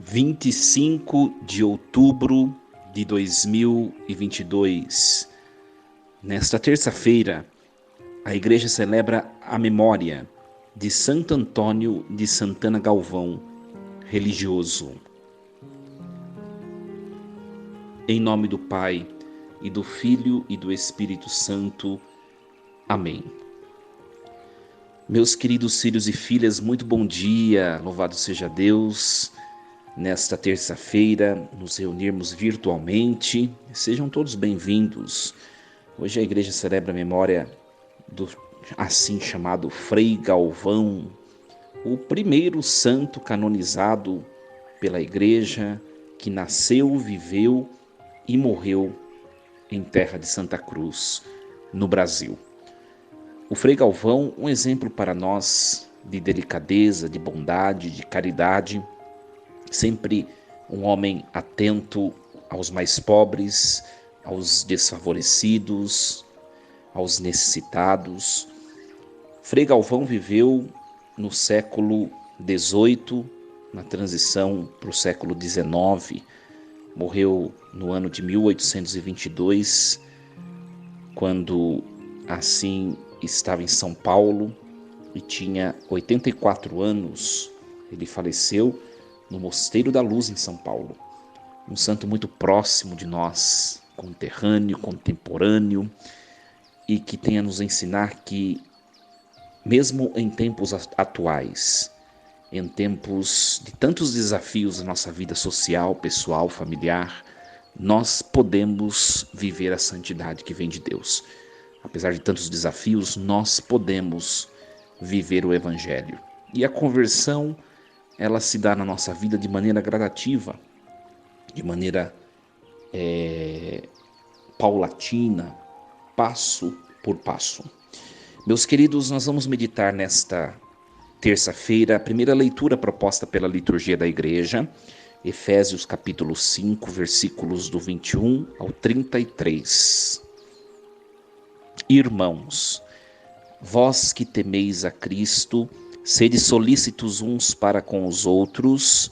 25 de outubro de 2022. Nesta terça-feira, a Igreja celebra a memória de Santo Antônio de Santana Galvão, religioso. Em nome do Pai, e do Filho e do Espírito Santo. Amém. Meus queridos filhos e filhas, muito bom dia, louvado seja Deus. Nesta terça-feira, nos reunirmos virtualmente, sejam todos bem-vindos. Hoje a igreja celebra a memória do assim chamado Frei Galvão, o primeiro santo canonizado pela igreja, que nasceu, viveu e morreu em terra de Santa Cruz, no Brasil. O Frei Galvão, um exemplo para nós de delicadeza, de bondade, de caridade, sempre um homem atento aos mais pobres, aos desfavorecidos, aos necessitados. Frei Galvão viveu no século XVIII, na transição para o século XIX. Morreu no ano de 1822, quando assim estava em São Paulo e tinha 84 anos. Ele faleceu no Mosteiro da Luz, em São Paulo. Um santo muito próximo de nós, conterrâneo, contemporâneo, e que tem a nos ensinar que, mesmo em tempos atuais, em tempos de tantos desafios na nossa vida social, pessoal, familiar, nós podemos viver a santidade que vem de Deus. Apesar de tantos desafios, nós podemos viver o Evangelho. E a conversão, ela se dá na nossa vida de maneira gradativa, de maneira paulatina, passo por passo. Meus queridos, nós vamos meditar nesta terça-feira a primeira leitura proposta pela liturgia da igreja, Efésios capítulo 5, versículos do 21 ao 33. Irmãos, vós que temeis a Cristo, sede solícitos uns para com os outros.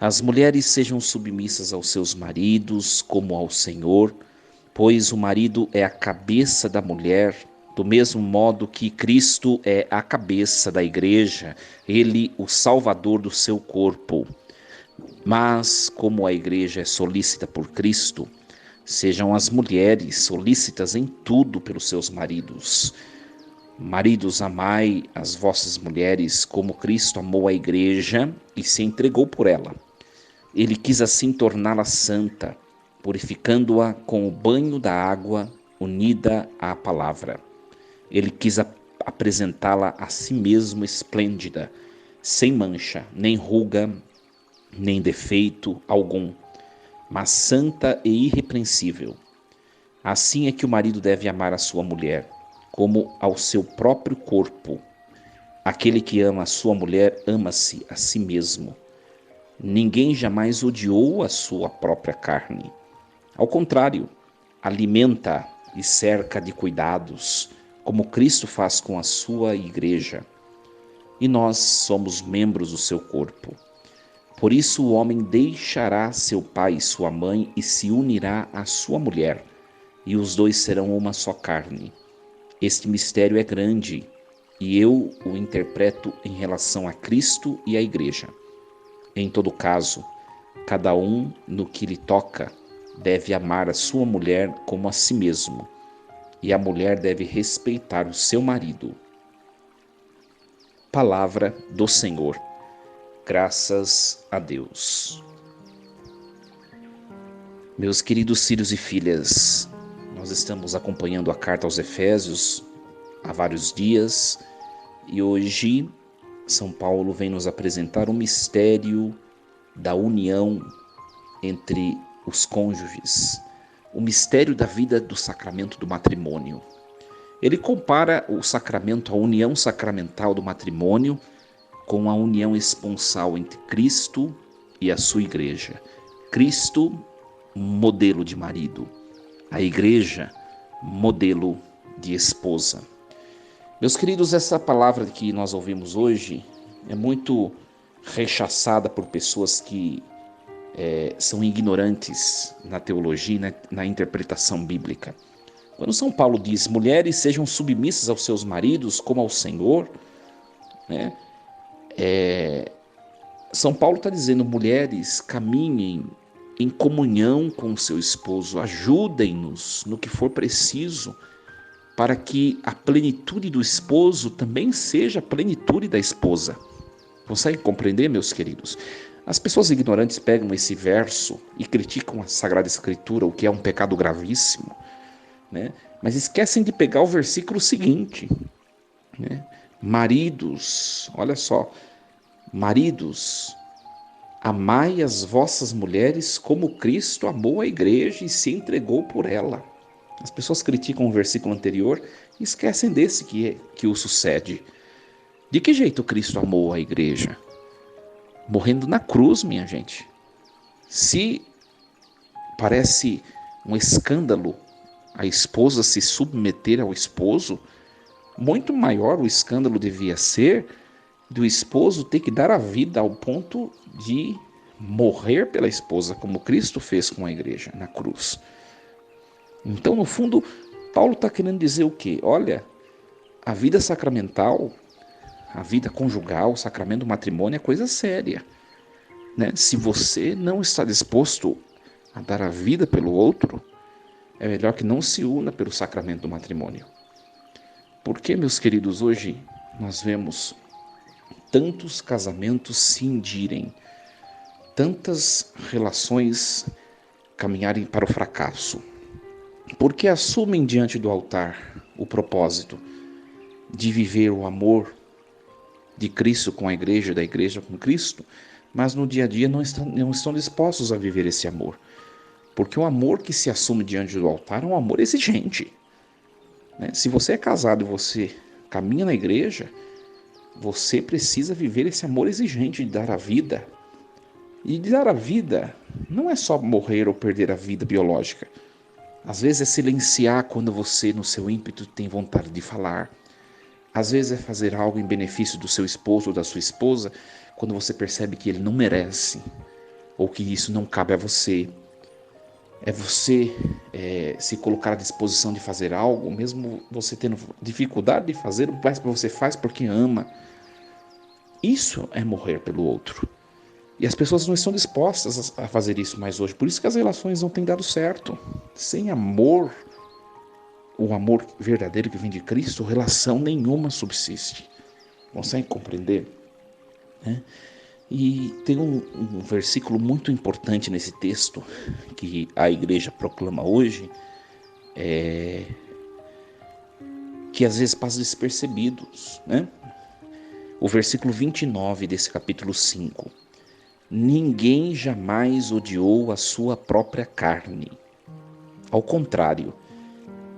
As mulheres sejam submissas aos seus maridos, como ao Senhor, pois o marido é a cabeça da mulher, do mesmo modo que Cristo é a cabeça da igreja, ele o salvador do seu corpo. Mas, como a igreja é solícita por Cristo, sejam as mulheres solícitas em tudo pelos seus maridos. Maridos, amai as vossas mulheres como Cristo amou a igreja e se entregou por ela. Ele quis assim torná-la santa, purificando-a com o banho da água unida à palavra. Ele quis apresentá-la a si mesmo esplêndida, sem mancha, nem ruga, nem defeito algum, mas santa e irrepreensível. Assim é que o marido deve amar a sua mulher, como ao seu próprio corpo. Aquele que ama a sua mulher ama-se a si mesmo. Ninguém jamais odiou a sua própria carne. Ao contrário, alimenta e cerca de cuidados, como Cristo faz com a sua igreja. E nós somos membros do seu corpo. Por isso o homem deixará seu pai e sua mãe e se unirá à sua mulher, e os dois serão uma só carne. Este mistério é grande, e eu o interpreto em relação a Cristo e à igreja. Em todo caso, cada um, no que lhe toca, deve amar a sua mulher como a si mesmo, e a mulher deve respeitar o seu marido. Palavra do Senhor. Graças a Deus. Meus queridos filhos e filhas, nós estamos acompanhando a carta aos Efésios há vários dias e hoje São Paulo vem nos apresentar o mistério da união entre os cônjuges, o mistério da vida do sacramento do matrimônio. Ele compara o sacramento, a união sacramental do matrimônio, com a união esponsal entre Cristo e a sua igreja. Cristo, modelo de marido. A igreja, modelo de esposa. Meus queridos, essa palavra que nós ouvimos hoje é muito rechaçada por pessoas que são ignorantes na teologia e na interpretação bíblica. Quando São Paulo diz, mulheres sejam submissas aos seus maridos como ao Senhor, né? São Paulo está dizendo, mulheres, caminhem em comunhão com o seu esposo, ajudem-nos no que for preciso, para que a plenitude do esposo também seja a plenitude da esposa. Conseguem compreender, meus queridos? As pessoas ignorantes pegam esse verso e criticam a Sagrada Escritura, o que é um pecado gravíssimo, né? Mas esquecem de pegar o versículo seguinte, né? Maridos, olha só, maridos, amai as vossas mulheres como Cristo amou a igreja e se entregou por ela. As pessoas criticam o versículo anterior e esquecem desse que o sucede. De que jeito Cristo amou a igreja? Morrendo na cruz, minha gente. Se parece um escândalo a esposa se submeter ao esposo, muito maior o escândalo devia ser do esposo ter que dar a vida ao ponto de morrer pela esposa, como Cristo fez com a igreja na cruz. Então, no fundo, Paulo está querendo dizer o quê? Olha, a vida sacramental, a vida conjugal, o sacramento do matrimônio é coisa séria, né? Se você não está disposto a dar a vida pelo outro, é melhor que não se una pelo sacramento do matrimônio. Porque, meus queridos, hoje nós vemos tantos casamentos se indirem, tantas relações caminharem para o fracasso, porque assumem diante do altar o propósito de viver o amor de Cristo com a igreja, da igreja com Cristo, mas no dia a dia não estão dispostos a viver esse amor. Porque o amor que se assume diante do altar é um amor exigente, né? Se você é casado e você caminha na igreja, você precisa viver esse amor exigente de dar a vida. E de dar a vida não é só morrer ou perder a vida biológica. Às vezes é silenciar quando você, no seu ímpeto, tem vontade de falar. Às vezes é fazer algo em benefício do seu esposo ou da sua esposa, quando você percebe que ele não merece, ou que isso não cabe a você. É você se colocar à disposição de fazer algo, mesmo você tendo dificuldade de fazer, mas você faz porque ama. Isso é morrer pelo outro. E as pessoas não estão dispostas a fazer isso mais hoje. Por isso que as relações não têm dado certo. Sem amor, o amor verdadeiro que vem de Cristo, relação nenhuma subsiste. Consegue compreender? Né? E tem um versículo muito importante nesse texto que a igreja proclama hoje, que às vezes passa despercebidos, né? O versículo 29 desse capítulo 5. Ninguém jamais odiou a sua própria carne. Ao contrário,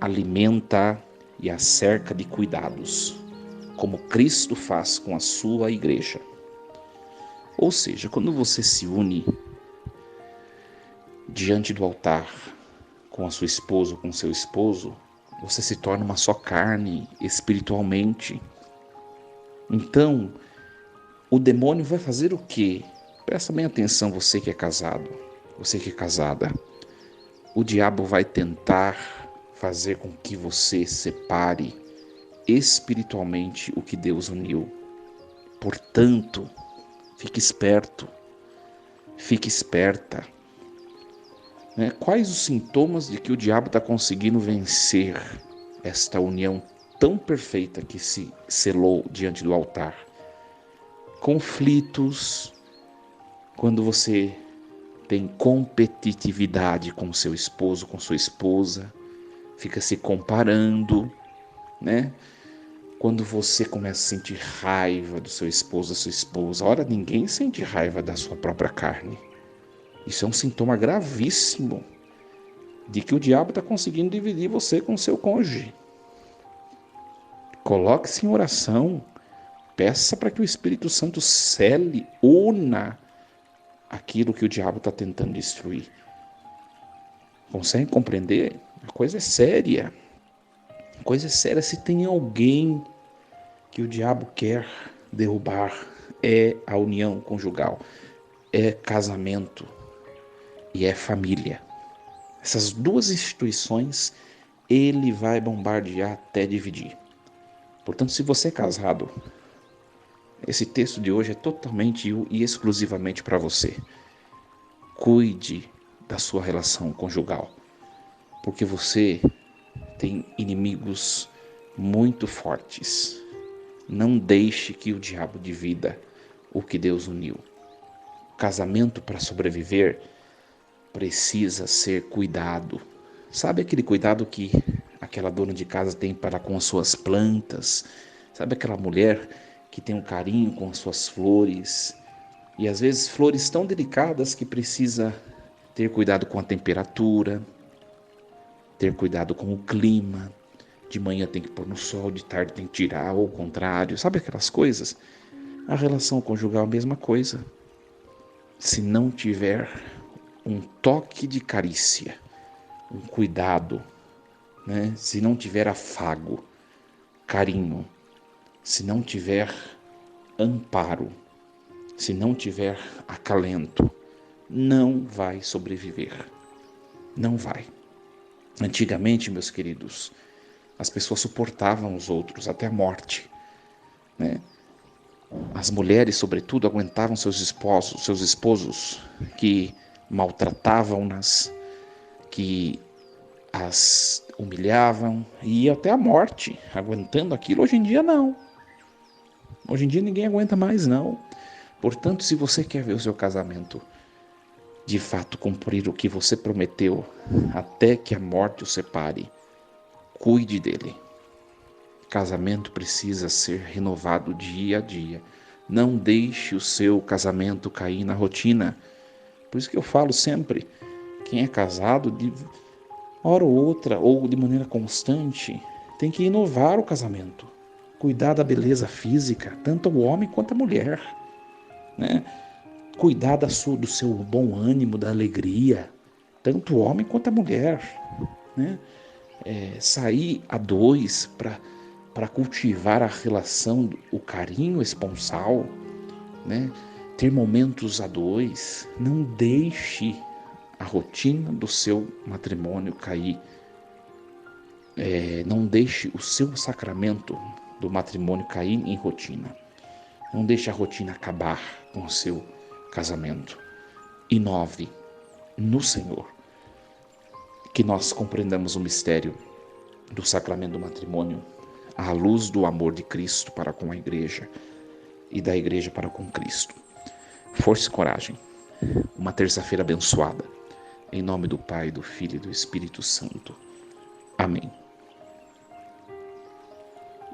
alimenta e a cerca de cuidados, como Cristo faz com a sua igreja. Ou seja, quando você se une diante do altar com a sua esposa ou com seu esposo, você se torna uma só carne espiritualmente. Então, o demônio vai fazer o quê? Presta bem atenção, você que é casado, você que é casada. O diabo vai tentar fazer com que você separe espiritualmente o que Deus uniu. Portanto, fique esperto, fique esperta. Né? Quais os sintomas de que o diabo está conseguindo vencer esta união tão perfeita que se selou diante do altar? Conflitos, quando você tem competitividade com seu esposo, com sua esposa, fica se comparando, né? Quando você começa a sentir raiva do seu esposo, da sua esposa, ora, ninguém sente raiva da sua própria carne. Isso é um sintoma gravíssimo de que o diabo está conseguindo dividir você com o seu cônjuge. Coloque-se em oração, peça para que o Espírito Santo cele, una aquilo que o diabo está tentando destruir. Consegue compreender? A coisa é séria. A coisa é séria. Se tem alguém que o diabo quer derrubar, é a união conjugal, é casamento. e é família. Essas duas instituições ele vai bombardear até dividir. Portanto, se você é casado, esse texto de hoje é totalmente e exclusivamente para você. Cuide da sua relação conjugal, porque você tem inimigos muito fortes. Não deixe que o diabo divida o que Deus uniu. O casamento, para sobreviver, precisa ser cuidado. Sabe aquele cuidado que aquela dona de casa tem para com as suas plantas? Sabe aquela mulher que tem um carinho com as suas flores? E às vezes flores tão delicadas que precisa ter cuidado com a temperatura, ter cuidado com o clima. De manhã tem que pôr no sol, de tarde tem que tirar, ou o contrário. Sabe aquelas coisas? A relação conjugal é a mesma coisa. Se não tiver um toque de carícia, um cuidado, né? Se não tiver afago, carinho, se não tiver amparo, se não tiver acalento, não vai sobreviver. Não vai. Antigamente, meus queridos, as pessoas suportavam os outros até a morte, né? As mulheres, sobretudo, aguentavam seus esposos que maltratavam-nas, que as humilhavam e ia até a morte, aguentando aquilo. Hoje em dia não. Hoje em dia ninguém aguenta mais não. Portanto, se você quer ver o seu casamento de fato cumprir o que você prometeu até que a morte o separe, cuide dele. Casamento precisa ser renovado dia a dia. Não deixe o seu casamento cair na rotina. Por isso que eu falo sempre, quem é casado, de hora ou outra, ou de maneira constante, tem que inovar o casamento. Cuidar da beleza física, tanto o homem quanto a mulher, né? Cuidar do seu bom ânimo, da alegria, tanto o homem quanto a mulher, né? Sair a dois para cultivar a relação, o carinho esponsal, né? Ter momentos a dois. Não deixe a rotina do seu matrimônio cair. Não deixe o seu sacramento do matrimônio cair em rotina. Não deixe a rotina acabar com o seu casamento. Inove no Senhor. Que nós compreendamos o mistério do sacramento do matrimônio à luz do amor de Cristo para com a igreja e da igreja para com Cristo. Força e coragem. Uma terça-feira abençoada. Em nome do Pai, do Filho e do Espírito Santo. Amém.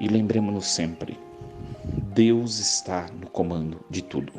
E lembremos-nos sempre, Deus está no comando de tudo.